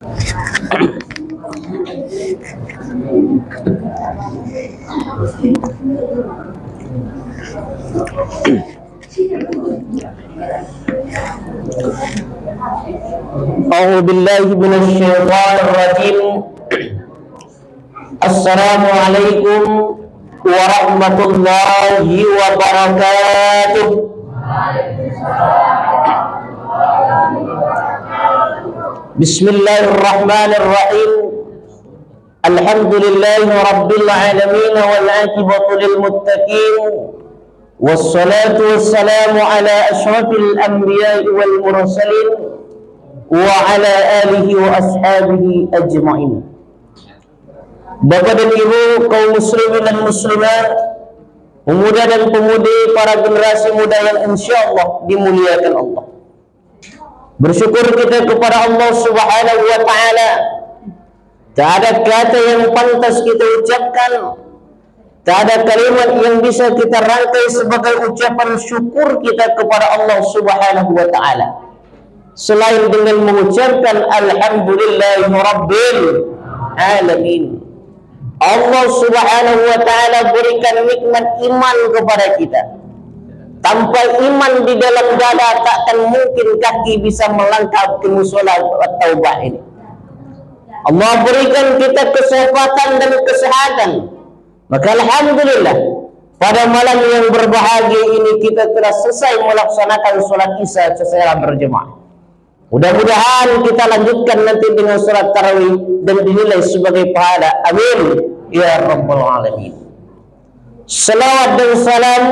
A'udzu billahi minasyaitonir rajim. Assalamualaikum warahmatullahi wabarakatuh. Bismillahirrahmanirrahim. Alhamdulillahi rabbil alamin wal 'aqibatu lil muttaqin. Wassalatu wassalamu ala asyrafil anbiya'i wal mursalin wa ala alihi wa ashabihi ajma'in. Bapak dan Ibu kaum muslimin dan muslimat, pemuda dan pemudi, para generasi muda yang insyaallah dimuliakan Allah. Bersyukur kita kepada Allah Subhanahu wa taala. Tak ada kata yang pantas kita ucapkan, tak ada kalimat yang bisa kita rangkai sebagai ucapan syukur kita kepada Allah Subhanahu wa taala selain dengan mengucapkan alhamdulillahi rabbil alamin. Allah Subhanahu wa taala berikan nikmat iman kepada kita. Tanpa iman di dalam dada takkan mungkin kaki bisa melangkah ke musola at-taubah ini. Allah berikan kita kesehatan dan kesehatan. Maka alhamdulillah, pada malam yang berbahagia ini kita telah selesai melaksanakan sholat isya secara berjemaah. Mudah-mudahan kita lanjutkan nanti dengan sholat tarawih dan dinilai sebagai pahala. Amin ya rabbal alamin. Salawat dan salam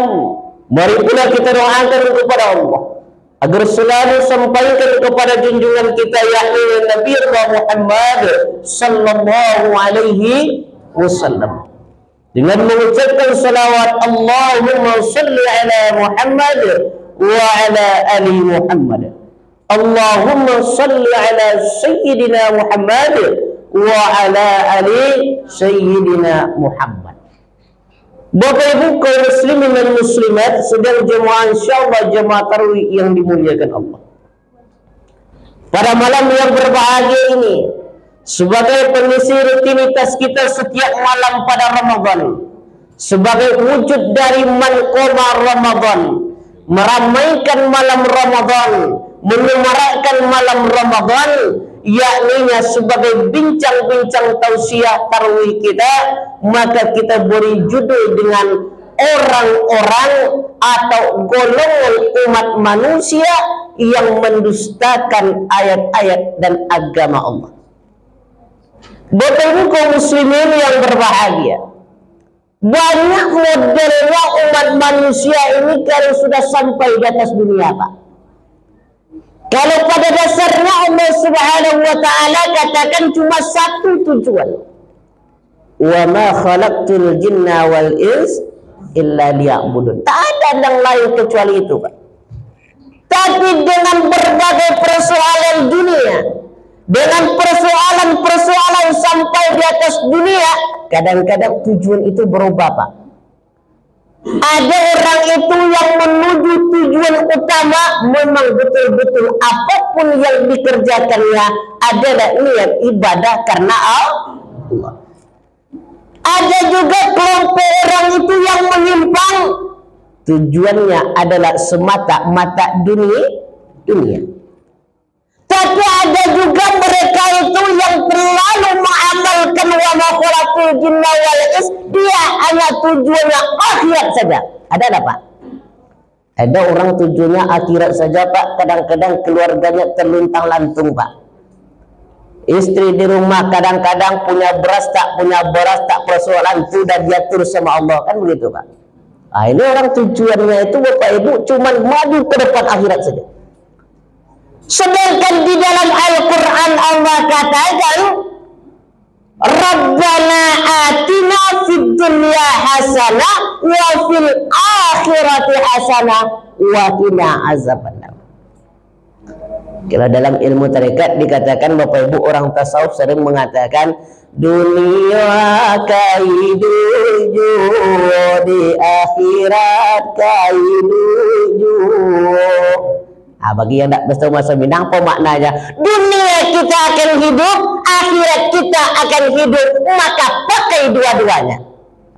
mari pula kita doakan kepada Allah agar selalu sampaikan kepada junjungan kita yakni Nabi Muhammad sallallahu alaihi wasallam dengan mengucapkan salawat Allahumma salli ala Muhammad wa ala ali Muhammad. Allahumma salli ala sayyidina Muhammad wa ala ali sayyidina Muhammad. Bapak Ibu kaum muslimin dan muslimat, sedang jemaah insyaallah jemaah tarawih yang dimuliakan Allah. Pada malam yang berbahagia ini, sebagai pengisi rutinitas kita setiap malam pada Ramadan, sebagai wujud dari manqoma Ramadan, meramaikan malam Ramadan, menyemarakkan malam Ramadan, yakninya sebagai bincang-bincang tausiah tarawih kita, maka kita beri judul dengan orang-orang atau golongan umat manusia yang mendustakan ayat-ayat dan agama Allah. Bapak Ibu kaum muslimin yang berbahagia, banyak modelnya umat manusia ini kalau sudah sampai di atas dunia, Pak. Kalau pada dasarnya Allah Subhanahu wa taala katakan cuma satu tujuan. Wa ma khalaqtul jinna wal ins illa liya'budun. Tak ada yang lain kecuali itu, Pak. Tapi dengan berbagai persoalan dunia, dengan persoalan-persoalan sampai di atas dunia, kadang-kadang tujuan itu berubah, Pak. Ada orang itu yang menuju tujuan utama memang betul-betul apapun yang dikerjakannya adalah niat ibadah karena Allah. Ada juga kelompok orang itu yang menyimpang, tujuannya adalah semata-mata dunia. Tapi ada juga mereka itu yang terlalu mengamalkan wa ma khalaqul jinna wal ins, dia hanya tujuannya akhirat saja. Ada enggak, Pak? Ada orang tujuannya akhirat saja, Pak. Kadang-kadang keluarganya terluntang-lantung, Pak. Istri di rumah kadang-kadang punya beras tak persoalan itu dan diatur sama Allah, kan begitu, Pak. Nah, ini orang tujuannya itu Bapak Ibu cuman maju ke depan akhirat saja. Sedangkan di dalam Al-Quran Allah katakan Rabbana atina fid dunya hasanah wa fil akhirati hasanah wa qina azabannar. Kalau dalam ilmu tarekat dikatakan Bapak Ibu orang tasawuf sering mengatakan dunia kaidu di akhirat kaidu. Bagi yang tak tahu bahasa Minang, apa maknanya? Dunia kita akan hidup, akhirat kita akan hidup, maka pakai dua-duanya.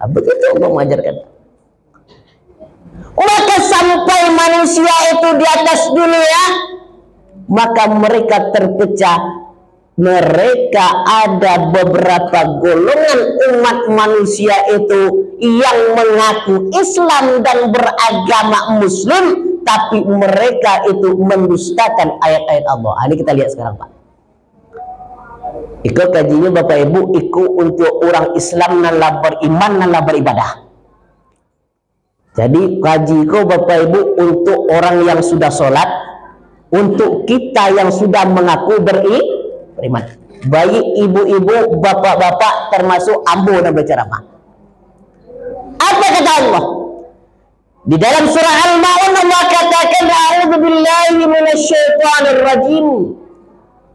Begitu Allah mengajarkan. Maka sampai manusia itu di atas dunia, maka mereka terpecah. Mereka ada beberapa golongan umat manusia itu yang mengaku Islam dan beragama Muslim, tapi mereka itu mendustakan ayat-ayat Allah. Ini kita lihat sekarang, Pak. Ikut kajinya Bapak Ibu, ikut untuk orang Islam nala beriman, nala beribadah. Jadi kaji ko Bapak Ibu untuk orang yang sudah sholat, untuk kita yang sudah mengaku beriman, baik ibu-ibu, bapak-bapak, termasuk ambo dan berceramah. Apa kata Allah? Di dalam surah Al-Ma'un Allah katakan, a'udzubillahi minasyaitonir rajim.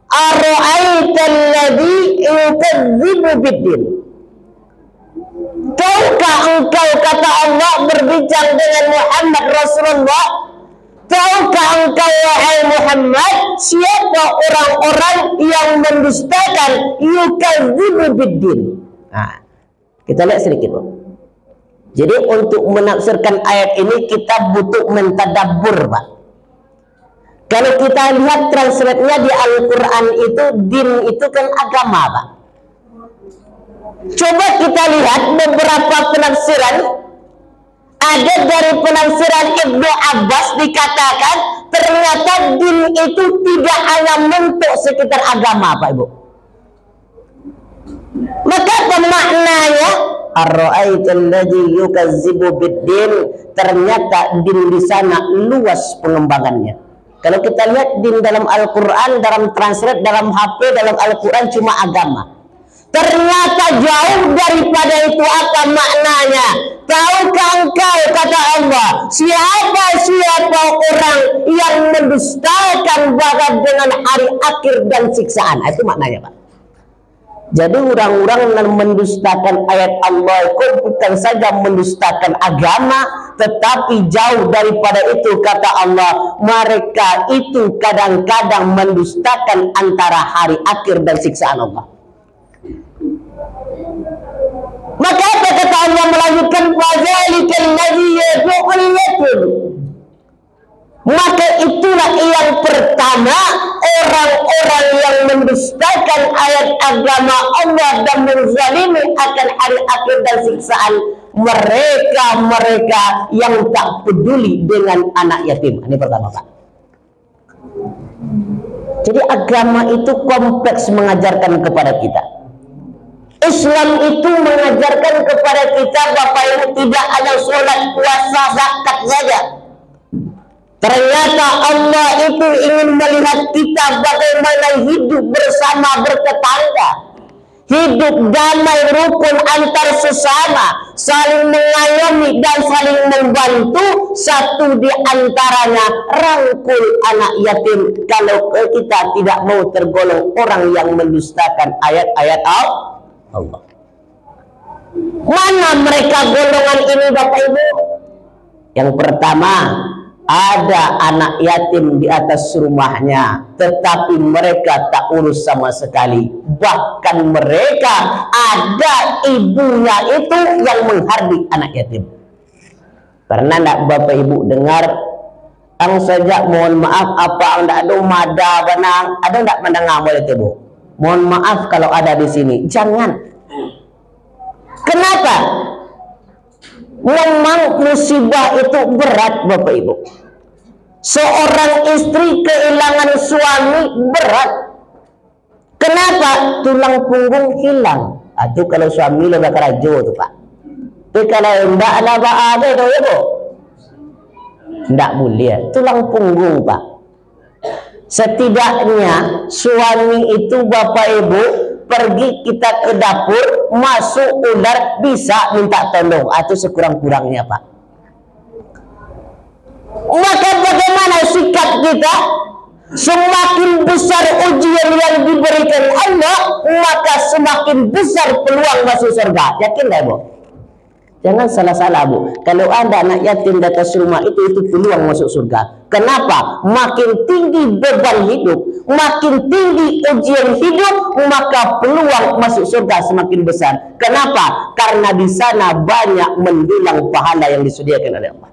Ara'aital ladzi yukadzibu biddin. Tahukah engkau, kata Allah berbicara dengan Muhammad Rasulullah, tahukah engkau wahai Muhammad, siapa orang-orang yang mendustakan yukadzibu biddin? Nah, kita lihat sedikit, Pak. Jadi untuk menafsirkan ayat ini kita butuh mentadabbur, Pak. Kalau kita lihat translate-nya di Al-Quran itu, din itu kan agama, Pak. Coba kita lihat beberapa penafsiran. Ada dari penafsiran Ibnu Abbas dikatakan ternyata din itu tidak hanya bentuk sekitar agama, Pak Ibu. Maka apa maknanya? Ar-ra'aital ladzi yukadzibu biddin. Ternyata din di sana luas pengembangannya. Kalau kita lihat din dalam Al-Quran, dalam translate, dalam HP, dalam Al-Quran cuma agama. Ternyata jauh daripada itu. Apa maknanya? Tahukah engkau, kata Allah, siapa orang yang mendustakan bahkan dengan hari akhir dan siksaan? Itu maknanya, Pak. Jadi orang-orang yang mendustakan ayat Allah itu bukan saja mendustakan agama, tetapi jauh daripada itu, kata Allah, mereka itu kadang-kadang mendustakan antara hari akhir dan siksaan Allah. Maka apa kata Allah melanjutkan, fazalikal ladzi yad'ul yatim. Maka itulah yang pertama, orang-orang yang mendustakan ayat agama Allah dan menzalimi akan hari akhir dan siksaan, mereka yang tak peduli dengan anak yatim. Ini pertama, Pak. Jadi agama itu kompleks mengajarkan kepada kita. Islam itu mengajarkan kepada kita, Bapak Ibu, tidak hanya sholat, puasa, zakat saja. Ternyata Allah itu ingin melihat kita bagaimana hidup bersama, bertetangga, hidup damai rukun antar sesama, saling mengayomi dan saling membantu. Satu di antaranya rangkul anak yatim. Kalau kita tidak mau tergolong orang yang mendustakan ayat-ayat Allah. Mana mereka golongan ini, Bapak Ibu? Yang pertama, ada anak yatim di atas rumahnya, tetapi mereka tak urus sama sekali. Bahkan mereka ada ibunya itu yang menghardik anak yatim. Pernah tidak Bapak Ibu dengar, ang saja mohon maaf apa anda ada mada benang, ada tidak mendengar boleh itu, Bu? Mohon maaf kalau ada di sini. Jangan. Kenapa? Memang musibah itu berat, Bapak Ibu. Seorang istri kehilangan suami berat. Kenapa? Tulang punggung hilang. Itu kalau suami lebih kerajo tuh, Pak. Tapi kalau tidak ada itu, Ibu, tidak boleh. Tulang punggung, Pak. Setidaknya suami itu, Bapak Ibu, pergi kita ke dapur, masuk ular, bisa minta tolong. Atau sekurang-kurangnya, Pak. Maka bagaimana sikap kita? Semakin besar ujian yang diberikan Allah, maka semakin besar peluang masuk surga. Yakin nggak, Bu? Jangan salah-salah, Bu. Kalau ada anak yatim di atas rumah itu peluang masuk surga. Kenapa? Makin tinggi beban hidup, makin tinggi ujian hidup, maka peluang masuk surga semakin besar. Kenapa? Karena di sana banyak mendulang pahala yang disediakan oleh Allah.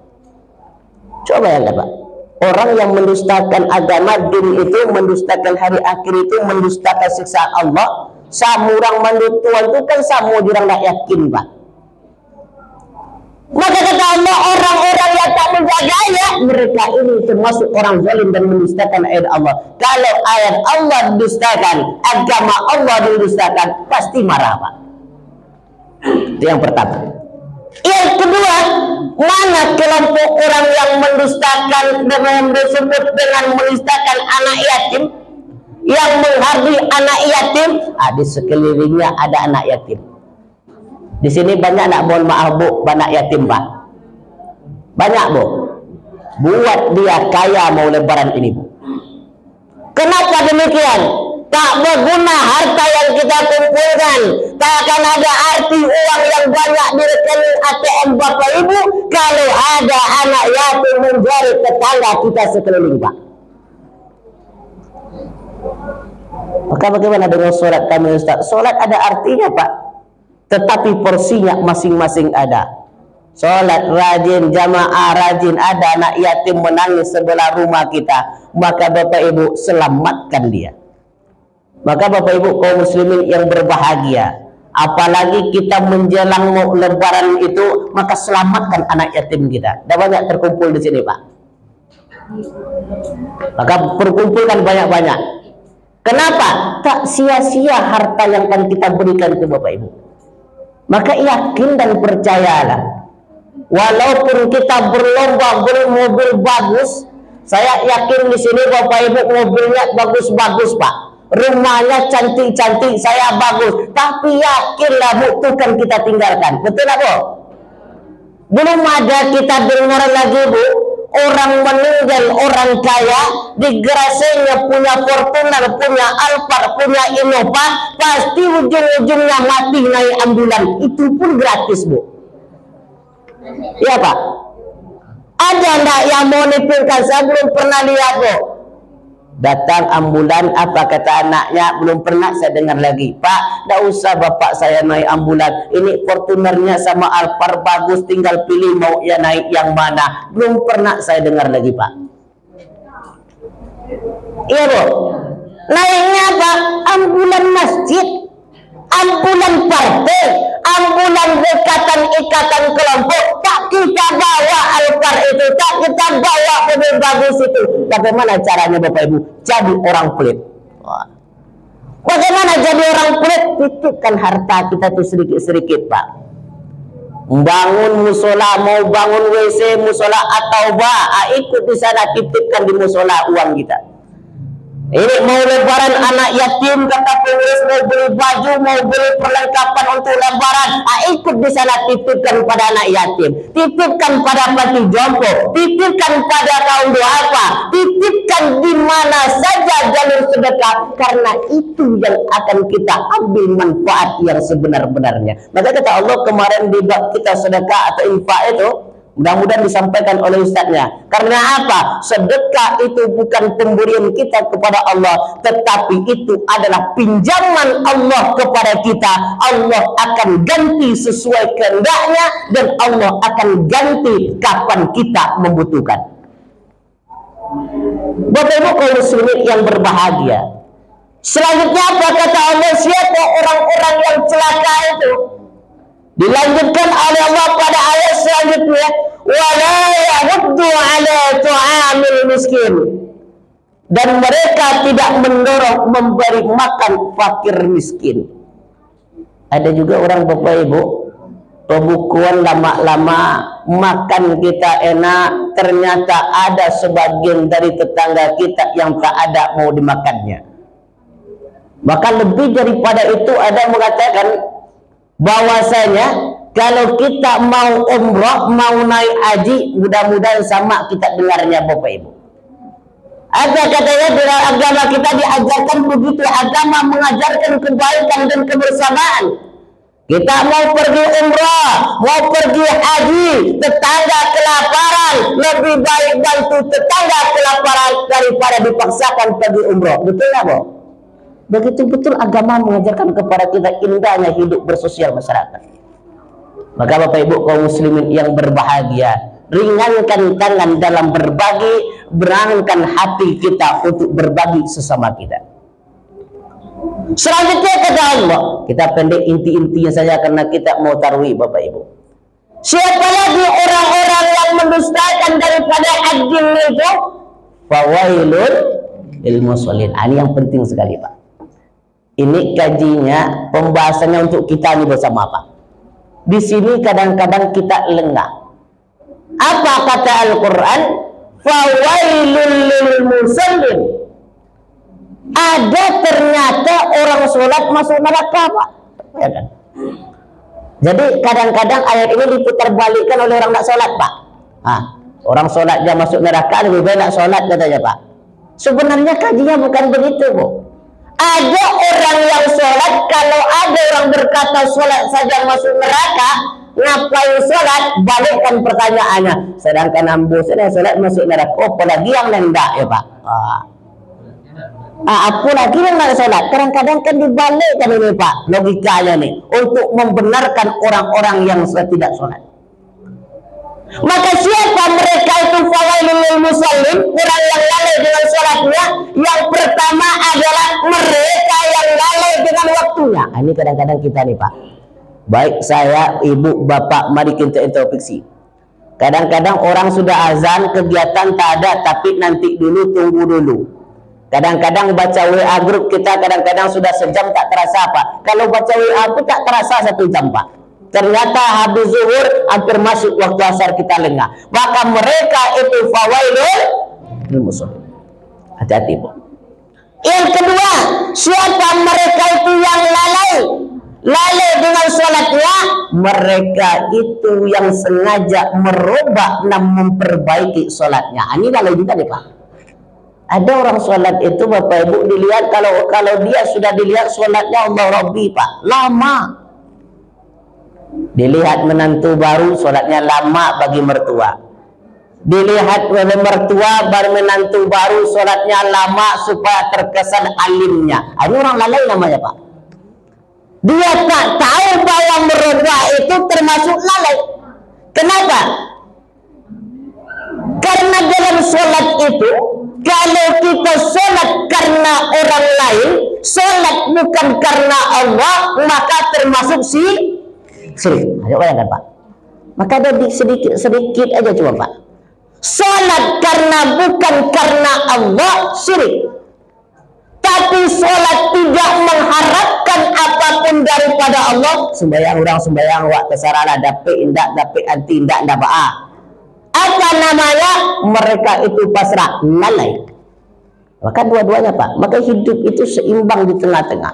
Coba ya, Pak. Orang yang mendustakan agama, din itu, mendustakan hari akhir itu, mendustakan siksaan Allah. Samurang mandut Tuhan itu kan samu orang tak yakin, Pak. Maka kata Allah, orang-orang yang tak menjaganya, mereka ini termasuk orang zalim dan mendustakan ayat Allah. Kalau ayat Allah didustakan, agama Allah didustakan, pasti marah, Pak. Itu yang pertama. Yang kedua, mana kelompok orang yang mendustakan dengan disebut dengan mendustakan anak yatim, yang menghargai anak yatim? Di sekelilingnya ada anak yatim. Di sini banyak nak, mohon maaf Bu, banyak yatim Pak. Banyak Bu. Buat dia kaya mau lebaran ini Bu. Kenapa demikian? Tak berguna harta yang kita kumpulkan. Tak akan ada arti uang yang banyak di rekening ATM Bapak Ibu kalau ada anak yatim menjadi tetangga kita sekeliling Pak. Maka bagaimana dengan sholat kami Ustaz? Sholat ada artinya Pak, tetapi porsinya masing-masing ada. Sholat rajin, jamaah rajin, ada anak yatim menangis sebelah rumah kita, maka Bapak Ibu selamatkan dia. Maka Bapak Ibu kaum muslimin yang berbahagia, apalagi kita menjelang mau lebaran itu, maka selamatkan anak yatim kita. Dah banyak terkumpul di sini Pak. Maka perkumpulkan banyak-banyak. Kenapa? Tak sia-sia harta yang akan kita berikan ke Bapak Ibu. Maka yakin dan percayalah, walaupun kita berlomba beli mobil bagus, saya yakin di sini Bapak Ibu mobilnya bagus-bagus Pak, rumahnya cantik-cantik, saya bagus, tapi yakinlah Bu, itu kan kita tinggalkan. Betul lah Bu? Belum ada kita dengar lagi Bu, orang meninggal, orang kaya, di garasinya punya Fortuner, punya Alphard, punya Innova, pasti ujung-ujungnya mati naik ambulan. Itu pun gratis Bu. Iya Pak. Ada enggak yang mau nipilkan? Saya belum pernah lihat Bu. Datang ambulan, apa kata anaknya, belum pernah saya dengar lagi. Pak, tidak usah bapak saya naik ambulan, ini Fortunernya sama Alphard bagus, tinggal pilih mau ya naik yang mana. Belum pernah saya dengar lagi Pak. Iya Bu. Naiknya apa? Ambulan masjid, ambulan partai, ambulan ikatan kelompok. Tak kita bawa Alphard itu, tak kita bawa mobil bagus itu. Bagaimana caranya Bapak Ibu? Jadi orang pelit. Bagaimana jadi orang pelit? Titipkan harta kita itu sedikit-sedikit Pak. Bangun musola, mau bangun WC musola atau ikut di sana, titipkan di musola uang kita. Ini mau lebaran anak yatim, kata pengurus, mau beli baju, mau beli perlengkapan untuk lebaran, ikut di sana, titipkan pada anak yatim, titipkan pada panti jompo, titipkan pada kaum duafa, titipkan di mana saja jalur sedekah, karena itu yang akan kita ambil manfaat yang sebenar-benarnya. Maka kata Allah kemarin di bab kita sedekah atau infak itu, mudah-mudahan disampaikan oleh ustadznya. Karena apa? Sedekah itu bukan pemberian kita kepada Allah, tetapi itu adalah pinjaman Allah kepada kita. Allah akan ganti sesuai kehendaknya, dan Allah akan ganti kapan kita membutuhkan. Bapak Ibu kaum muslimin yang berbahagia, selanjutnya apa kata Allah? Siapa orang-orang yang celaka itu? Dilanjutkan oleh Allah pada ayat selanjutnya, wala yahuddu ala tu'amil miskin, dan mereka tidak mendorong memberi makan fakir miskin. Ada juga orang Bapak Ibu, pembukuan lama-lama makan kita enak, ternyata ada sebagian dari tetangga kita yang tak ada mau dimakannya. Bahkan lebih daripada itu, ada mengatakan bahwasanya kalau kita mau umroh, mau naik haji, mudah-mudahan sama kita dengarnya Bapak Ibu. Ada katanya dalam agama kita diajarkan begitu, agama mengajarkan kebaikan dan kebersamaan. Kita mau pergi umrah, mau pergi haji, tetangga kelaparan, lebih baik bantu tetangga kelaparan daripada dipaksakan pergi umrah. Betul nggak, Bu? Begitu betul agama mengajarkan kepada kita indahnya hidup bersosial masyarakat. Maka Bapak Ibu kaum muslimin yang berbahagia, ringankan tangan dalam berbagi, berangkan hati kita untuk berbagi sesama kita. Selanjutnya kata Allah, kita pendek inti-intinya saja karena kita mau tarwih Bapak Ibu. Siapa lagi orang-orang yang mendustakan daripada ad-din itu? Fawailun lil musallin. Ini yang penting sekali, Pak. Ini kajinya, pembahasannya untuk kita ini bersama, Pak. Di sini kadang-kadang kita lengah. Apa kata Al-Quran? Fawailun lil musallin. Ada ternyata orang sholat masuk neraka, Pak. Ya kan? Jadi kadang-kadang ayat ini diputar balikkan oleh orang nak sholat, Pak. Orang sholat dia masuk neraka, lebih baik nak sholat katanya, Pak. Sebenarnya kajinya bukan begitu, Bu. Ada orang yang sholat, kalau ada orang berkata sholat saja masuk neraka, ngapain sholat? Balikkan pertanyaannya. Sedangkan ambo saya sholat masuk neraka, apalagi yang nendak ya, Pak. Apa lagi yang nak sholat? Kadang-kadang kan dibalikkan ini, Pak, logikanya nih, untuk membenarkan orang-orang yang tidak sholat. Maka siapa mereka itu? Fawailul lil musallin, orang yang lalai dengan sholatnya. Yang pertama adalah mereka yang lalai dengan waktunya. Ini kadang-kadang kita nih, Pak, baik saya, ibu, bapak, mari kita introspeksi. Kadang-kadang orang sudah azan, kegiatan tak ada, tapi nanti dulu, tunggu dulu. Kadang-kadang baca WA grup kita, kadang-kadang sudah sejam tak terasa, Pak. Kalau baca WA aku tak terasa 1 jam, Pak. Ternyata habis zuhur hampir masuk waktu asar kita lengah. Maka mereka itu fawailul lil musallin. Hati-hati, Bu. Yang kedua, siapa mereka itu yang lalai? Lalai dengan sholatnya. Mereka itu yang sengaja merubah dan memperbaiki sholatnya. Ini lalai juga nih, Pak. Ada orang sholat itu Bapak Ibu dilihat, kalau dia sudah dilihat sholatnya Allah Rabbi, Pak, lama. Dilihat menantu baru sholatnya lama bagi mertua. Dilihat oleh mertua baru menantu baru sholatnya lama supaya terkesan alimnya. Ini orang lalai namanya, Pak. Dia tak tahu bahwa merubah itu termasuk lalai. Kenapa? Karena dalam sholat itu, kalau kita sholat karena orang lain, sholat bukan karena Allah, maka termasuk syirik. Ayo bayangkan, Pak. Maka ada sedikit aja cuma, Pak. Sholat karena bukan karena Allah, syirik. Tapi sholat tidak mengharapkan apapun daripada Allah. Sembahyang orang sembahyang, wak terserahlah, dapet indak, dapet anti indak, ndak apa namanya? Mereka itu pasrah, lalai. Maka dua-duanya, Pak. Maka hidup itu seimbang di tengah-tengah.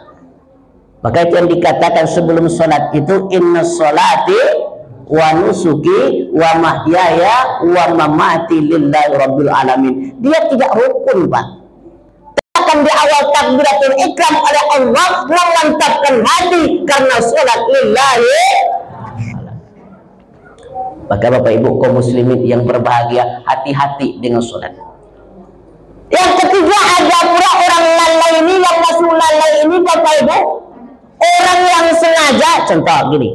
Maka itu yang dikatakan sebelum sholat itu, inna sholati wa nusuki wa mahyaya wa mamati lillahi rabbil alamin. Dia tidak rukun, Pak. Akan di awal takbiratul ihram oleh Allah memantapkan hati karena sholat lillahi. Maka Bapak Ibu kaum muslimin yang berbahagia, hati-hati dengan sholat. Yang ketiga, ada pula orang lalai ini, yang masuk lalai ini Bapak Ibu, orang yang sengaja, contoh gini,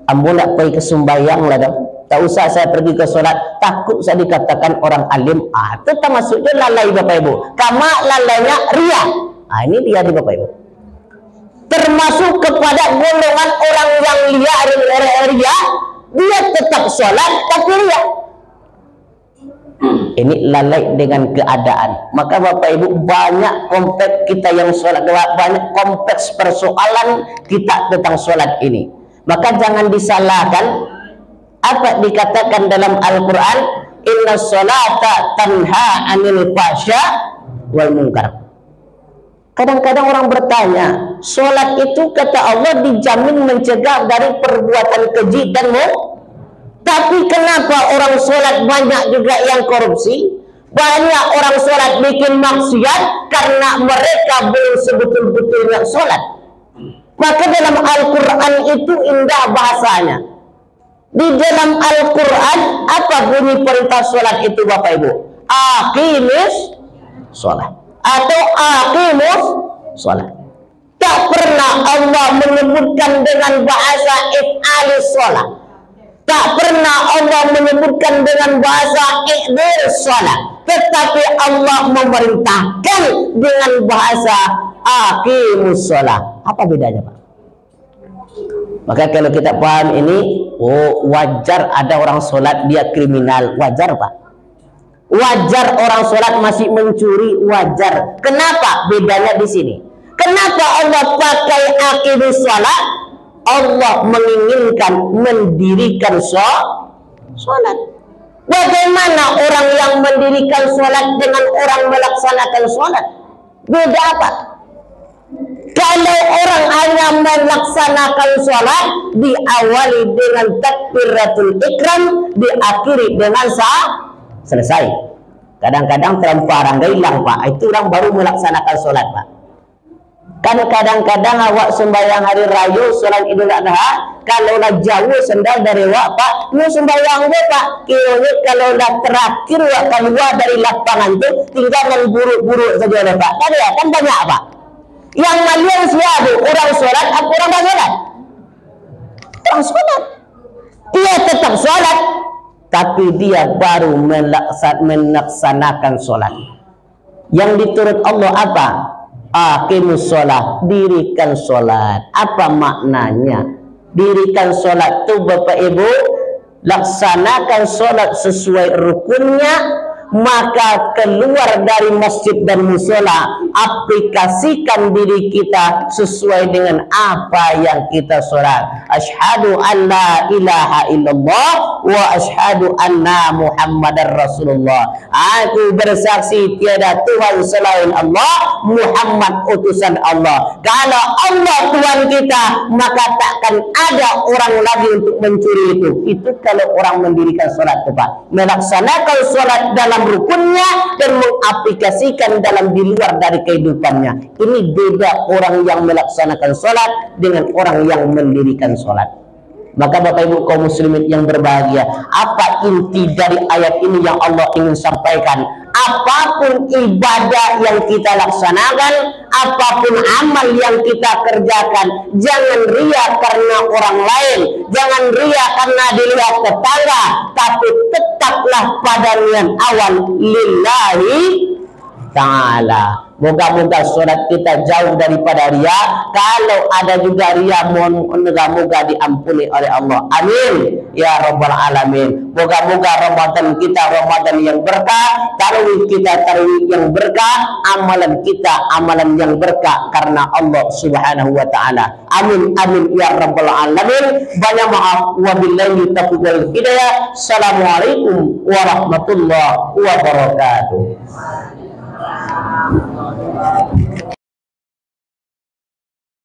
ambo nak pergi ke sembahyang lah, tak usah saya pergi ke sholat, takut saya dikatakan orang alim. Itu termasuknya lalai Bapak Ibu. Karena lalainya ria. Ini dia di Bapak Ibu. Termasuk kepada golongan orang yang ria, dia tetap sholat tapi ria. Ini lalai dengan keadaan. Maka Bapak Ibu, banyak kompleks kita yang sholat, banyak kompleks persoalan kita tentang sholat ini. Maka jangan disalahkan apa dikatakan dalam Al-Quran, inna sholata tanha anil fahsya wal munkar. Kadang-kadang orang bertanya, sholat itu kata Allah dijamin mencegah dari perbuatan keji dan tapi kenapa orang sholat banyak juga yang korupsi? Banyak orang sholat bikin maksiat karena mereka belum sebetul-betulnya sholat. Maka dalam Al-Quran itu indah bahasanya. Di dalam Al-Quran apa bunyi perintah sholat itu Bapak Ibu? Aqimis sholat atau aqimus sholat. Tak pernah Allah menyebutkan dengan bahasa if'alis sholat. Tak pernah Allah menyebutkan dengan bahasa i'dil sholat. Tetapi Allah memerintahkan dengan bahasa aqimus sholat. Apa bedanya Pak? Maka kalau kita paham ini, oh wajar ada orang sholat dia kriminal, wajar Pak. Wajar orang sholat masih mencuri, wajar. Kenapa? Bedanya di sini. Kenapa Allah pakai aqimus sholat? Allah menginginkan mendirikan sholat. Bagaimana orang yang mendirikan sholat dengan orang melaksanakan sholat? Beda apa? Kalau orang hanya melaksanakan sholat, diawali dengan takbiratul ikram, diakhiri dengan selesai. Kadang-kadang terlamparang, hilang Pak. Itu orang baru melaksanakan sholat Pak. Kan kadang-kadang awak sembahyang hari raya, sholat Idul Adha, kalau dah jauh sendal dari awak Pak, lu sembahyang dia Pak. Kira kalau dah terakhir awak keluar dari lapangan tu, tinggal buruk-buruk saja Pak. Kan banyak Pak. Yang Malaysia itu orang sholat, apa orang tak sholat? Orang sholat. Dia tetap sholat, tapi dia baru melaksanakan sholat. Yang diturut Allah apa? Aqimus sholat, dirikan sholat. Apa maknanya? Dirikan sholat itu Bapak Ibu, laksanakan sholat sesuai rukunnya. Maka keluar dari masjid dan musola, aplikasikan diri kita sesuai dengan apa yang kita sholat. Asyhadu an la ilaha illallah wa asyhadu anna Muhammadar Rasulullah. Aku bersaksi tiada Tuhan selain Allah, Muhammad utusan Allah. Kalau Allah Tuhan kita, maka takkan ada orang lagi untuk mencuri itu. Itu kalau orang mendirikan sholat Pak, melaksanakan sholat dalam rukunnya dan mengaplikasikan dalam di luar dari kehidupannya. Ini beda orang yang melaksanakan sholat dengan orang yang mendirikan sholat. Maka Bapak Ibu kaum muslimin yang berbahagia, apa inti dari ayat ini yang Allah ingin sampaikan? Apapun ibadah yang kita laksanakan, apapun amal yang kita kerjakan, jangan ria karena orang lain, jangan ria karena dilihat tetangga, tapi tetaplah pada niat awal lillahi ta'ala. Moga-moga sholat kita jauh daripada ria. Kalau ada juga ria, moga-moga diampuni oleh Allah. Amin ya rabbal alamin. Moga-moga Ramadan kita Ramadan yang berkah, tarawih kita tarawih yang berkah, amalan kita amalan yang berkah karena Allah Subhanahu wa taala. Amin amin ya rabbal alamin. Banyak maaf, wabillahi taufiq wal hidayah. Assalamualaikum warahmatullahi wabarakatuh.